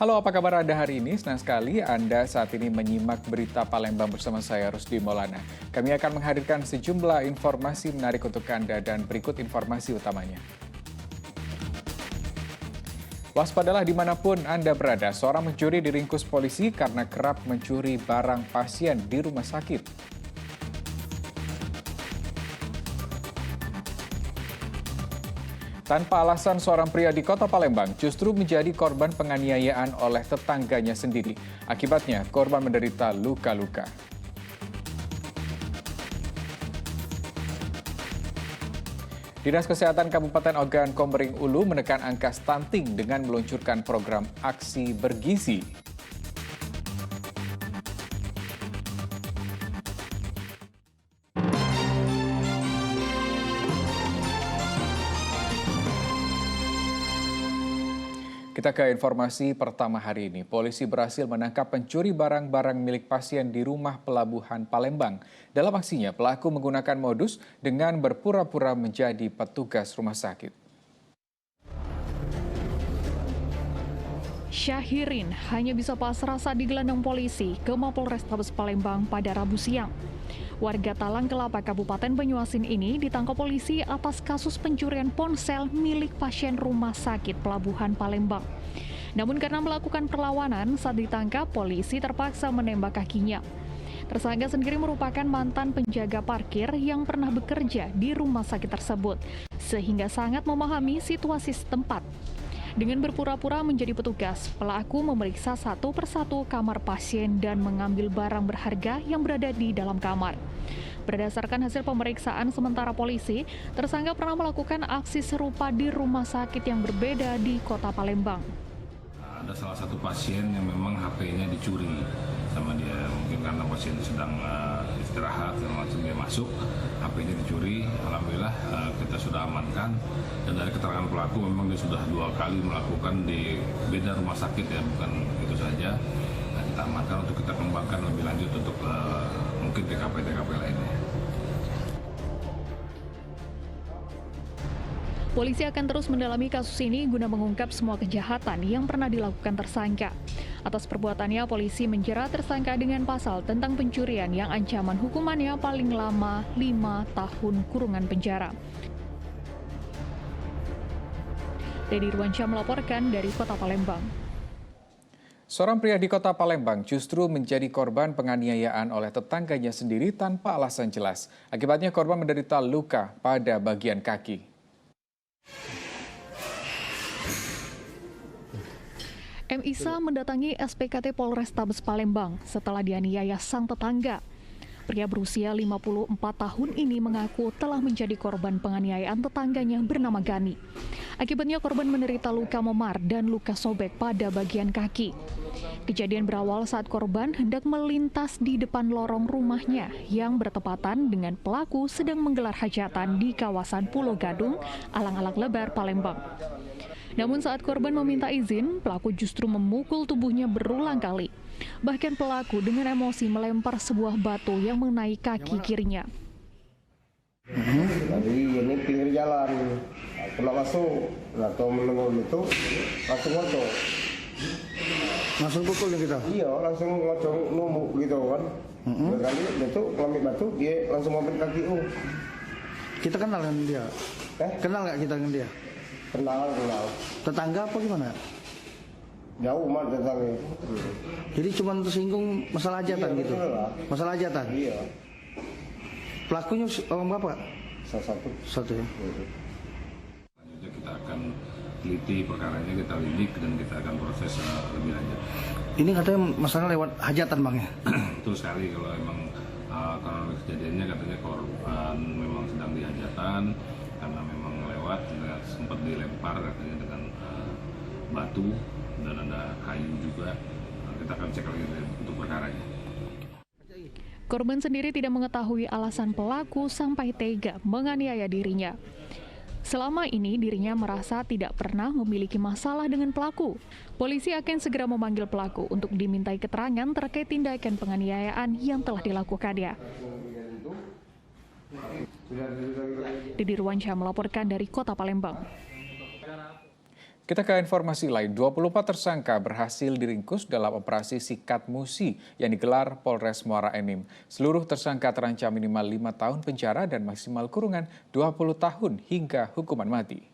Halo, apa kabar Anda hari ini? Senang sekali Anda saat ini menyimak berita Palembang bersama saya, Rusdi Maulana. Kami akan menghadirkan sejumlah informasi menarik untuk Anda dan berikut informasi utamanya. Waspadalah dimanapun Anda berada, seorang pencuri diringkus polisi karena kerap mencuri barang pasien di rumah sakit. Tanpa alasan, seorang pria di kota Palembang justru menjadi korban penganiayaan oleh tetangganya sendiri. Akibatnya, korban menderita luka-luka. Dinas Kesehatan Kabupaten Ogan Komering Ulu menekan angka stunting dengan meluncurkan program Aksi Bergizi. Kita ke informasi pertama hari ini. Polisi berhasil menangkap pencuri barang-barang milik pasien di rumah pelabuhan Palembang. Dalam aksinya, pelaku menggunakan modus dengan berpura-pura menjadi petugas rumah sakit. Syahirin hanya bisa pasrah saat digelandang polisi ke Mapolrestabes Palembang pada Rabu siang. Warga Talang Kelapa Kabupaten Banyuasin ini ditangkap polisi atas kasus pencurian ponsel milik pasien rumah sakit Pelabuhan Palembang. Namun karena melakukan perlawanan, saat ditangkap polisi terpaksa menembak kakinya. Tersangka sendiri merupakan mantan penjaga parkir yang pernah bekerja di rumah sakit tersebut, sehingga sangat memahami situasi setempat. Dengan berpura-pura menjadi petugas, pelaku memeriksa satu persatu kamar pasien dan mengambil barang berharga yang berada di dalam kamar. Berdasarkan hasil pemeriksaan sementara polisi, tersangka pernah melakukan aksi serupa di rumah sakit yang berbeda di kota Palembang. Ada salah satu pasien yang memang HP-nya dicuri sama dia, mungkin karena pasien sedang istirahat dan langsung dia masuk, HP-nya dicuri. Alhamdulillah kita sudah amankan, dan dari keterangan pelaku memang dia sudah 2 kali melakukan di beda rumah sakit ya, bukan itu saja. Nah, kita amankan untuk kita kembangkan lebih lanjut untuk mungkin TKP-TKP lainnya. Polisi akan terus mendalami kasus ini guna mengungkap semua kejahatan yang pernah dilakukan tersangka. Atas perbuatannya, polisi menjerat tersangka dengan pasal tentang pencurian yang ancaman hukumannya paling lama 5 tahun kurungan penjara. Dedi Ruansyah melaporkan dari Kota Palembang. Seorang pria di kota Palembang justru menjadi korban penganiayaan oleh tetangganya sendiri tanpa alasan jelas. Akibatnya korban menderita luka pada bagian kaki. M. Isa mendatangi SPKT Polrestabes Palembang setelah dianiaya sang tetangga. Pria berusia 54 tahun ini mengaku telah menjadi korban penganiayaan tetangganya bernama Gani. Akibatnya korban menderita luka memar dan luka sobek pada bagian kaki. Kejadian berawal saat korban hendak melintas di depan lorong rumahnya yang bertepatan dengan pelaku sedang menggelar hajatan di kawasan Pulau Gadung, Alang-Alang Lebar, Palembang. Namun saat korban meminta izin, pelaku justru memukul tubuhnya berulang kali. Bahkan pelaku dengan emosi melempar sebuah batu yang mengenai kaki kirinya. Tadi ini pinggir jalan, kena masuk, atau menengok itu langsung ngocok. Langsung pukulnya kita? Iya, langsung ngocok numbuk gitu kan. Berkali itu ngambil batu, dia langsung ngambil kaki. Kita kenal dengan dia? Kenal nggak kita dengan dia? Kenal. Tetangga apa gimana? Jauh mah tetangga. Jadi cuma tersinggung masalah hajatan gitu? Masalah hajatan? Iya. Pelakunya orang berapa? Satu ya. Selanjutnya kita akan teliti perkaranya, kita lidik dan kita akan proses lebih lanjut. Ini katanya masalah lewat hajatan bang ya? Betul sekali, kalau emang kronologis kejadiannya katanya korban memang sedang di hajatan karena memang lewat sempat dilempar katanya dengan batu dan ada kayu juga. Kita akan cek lagi untuk perkaranya. Korban sendiri tidak mengetahui alasan pelaku sampai tega menganiaya dirinya. Selama ini dirinya merasa tidak pernah memiliki masalah dengan pelaku. Polisi akan segera memanggil pelaku untuk dimintai keterangan terkait tindakan penganiayaan yang telah dilakukannya. Dedi Ruansyah melaporkan dari Kota Palembang. Kita ke informasi lain, 24 tersangka berhasil diringkus dalam operasi Sikat Musi yang digelar Polres Muara Enim. Seluruh tersangka terancam minimal 5 tahun penjara dan maksimal kurungan 20 tahun hingga hukuman mati.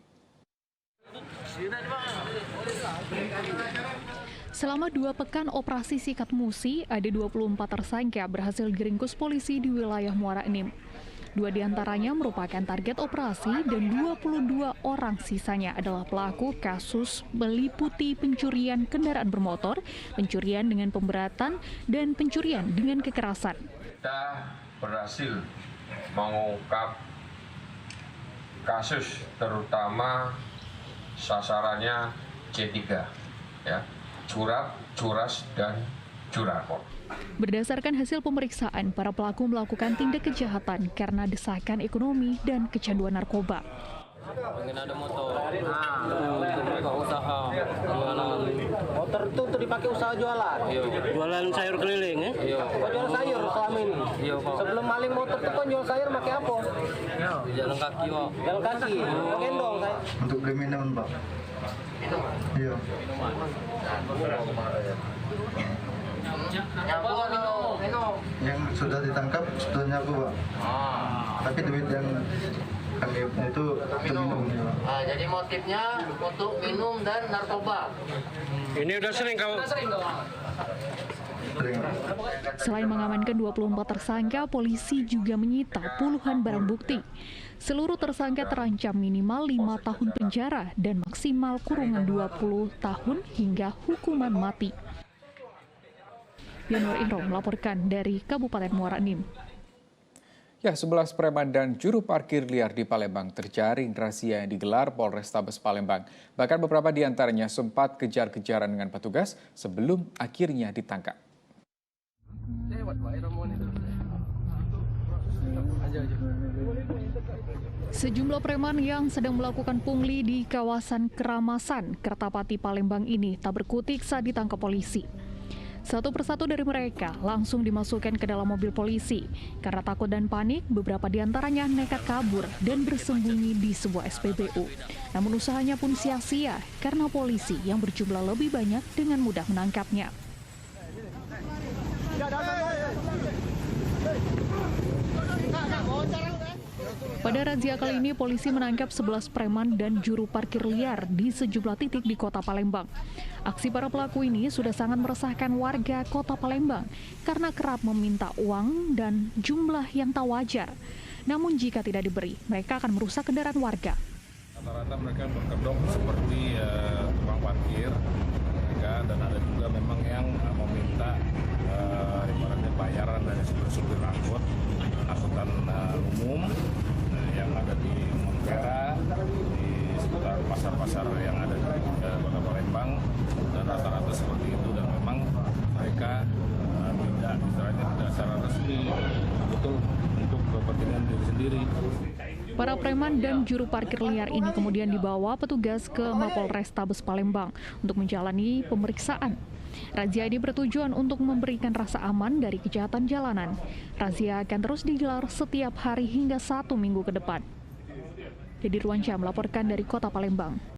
Selama 2 pekan operasi Sikat Musi, ada 24 tersangka berhasil diringkus polisi di wilayah Muara Enim. 2 diantaranya merupakan target operasi dan 22 orang sisanya adalah pelaku kasus meliputi pencurian kendaraan bermotor, pencurian dengan pemberatan, dan pencurian dengan kekerasan. Kita berhasil mengungkap kasus terutama sasarannya C3, ya, curap, curas, dan curanmor. Berdasarkan hasil pemeriksaan, para pelaku melakukan tindak kejahatan karena desakan ekonomi dan kecanduan narkoba. Pengen ada motor, untuk mereka usaha, jualan. Motor itu untuk dipakai usaha jualan? Iya. Jualan sayur keliling ya? Iya. Kok jual sayur selama ini? Iya, Pak. Sebelum maling motor itu kan jual sayur pakai apa? Jalan kaki, Pak. Jalan kaki? Kok gendong saya? Untuk beli minum, Pak. Iya. Yang sudah ditangkap sudah nyabu, Pak. Tapi duit yang kami itu minum. Jadi motifnya untuk minum dan narkoba. Ini udah sering kau? Selain mengamankan 24 tersangka, polisi juga menyita puluhan barang bukti. Seluruh tersangka terancam minimal 5 tahun penjara dan maksimal kurungan 20 tahun hingga hukuman mati. Yanur Indro melaporkan dari Kabupaten Muara Enim. Ya, 11 preman dan juru parkir liar di Palembang terjaring razia yang digelar Polrestabes Palembang. Bahkan beberapa di antaranya sempat kejar-kejaran dengan petugas sebelum akhirnya ditangkap. Sejumlah preman yang sedang melakukan pungli di kawasan Keramasan, Kertapati, Palembang ini tak berkutik saat ditangkap polisi. Satu persatu dari mereka langsung dimasukkan ke dalam mobil polisi. Karena takut dan panik, beberapa di antaranya nekat kabur dan bersembunyi di sebuah SPBU. Namun usahanya pun sia-sia karena polisi yang berjumlah lebih banyak dengan mudah menangkapnya. Pada razia kali ini, polisi menangkap 11 preman dan juru parkir liar di sejumlah titik di kota Palembang. Aksi para pelaku ini sudah sangat meresahkan warga kota Palembang karena kerap meminta uang dan jumlah yang tak wajar. Namun jika tidak diberi, mereka akan merusak kendaraan warga. Rata-rata mereka berkedok seperti tukang parkir, dan ada juga memang yang meminta ibaratnya bayaran dari supir angkutan umum yang ada di Montpera, di sekitar pasar-pasar yang ada di kota Palembang, dan rata-rata seperti itu, dan memang mereka tidak secara resmi betul untuk kepentingan diri sendiri. Para preman dan juru parkir liar ini kemudian dibawa petugas ke Mapolrestabes Palembang untuk menjalani pemeriksaan. Razia ini bertujuan untuk memberikan rasa aman dari kejahatan jalanan. Razia akan terus digelar setiap hari hingga 1 minggu ke depan. Dedi Ruansyah melaporkan dari Kota Palembang.